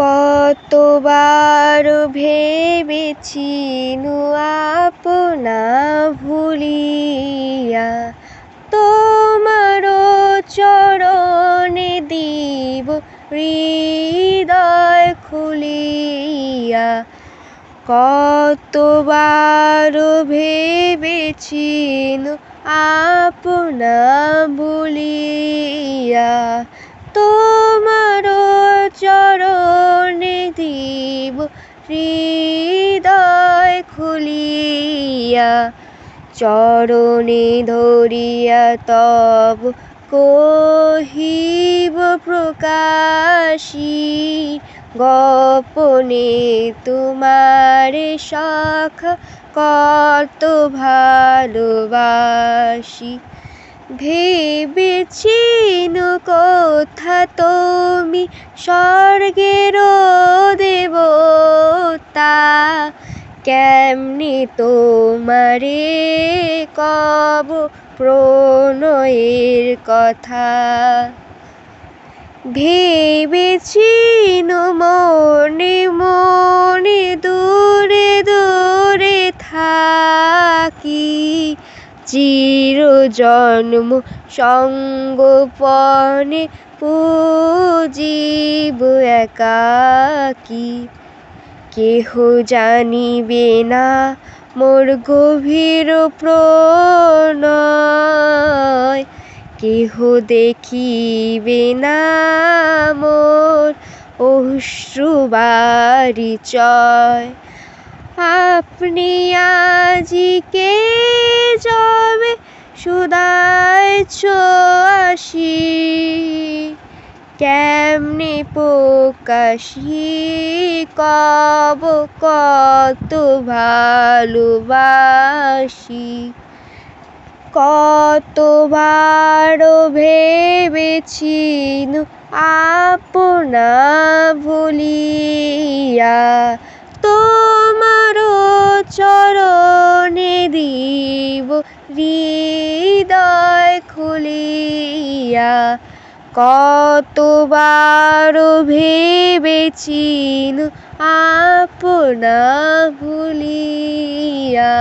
কতবার ভেবেছি আপনা ভুলিয়া তোমার চরণে দিব হৃদয় খুলিয়া। কতবার ভেবেছি আপনা ভুলিয়া তোমার চরণে দিব হৃদয় খুলিয়া। চরণে ধরিয়া তব কহিব প্রকাশী গোপনে তোমারে সখা কত ভালোবাসি। ভেবেছি কোথা তুমি স্বর্গের দেবতা, কেমনে তোমারে কব প্রণয়ের কথা। ভেবেছি মনে মনে দূরে দূরে থাকি, চিরজন্ম সঙ্গোপনে পুজিব একাকী। কেহ জানিবে না মোর গভীর প্রণয়, কেহ দেখিবে না মোর অশ্রুবারিচয়। আপনি আজিকে যবে শুধাইছ আসি, কেমনে প্রকাশি কব কত ভালোবাসি। কতবার ভেবেছি আপনা ভুলিয়া তোমার চরণে দিব হৃদয় খুলিয়া। কতবার ভেবেছি আপনা ভুলিয়া।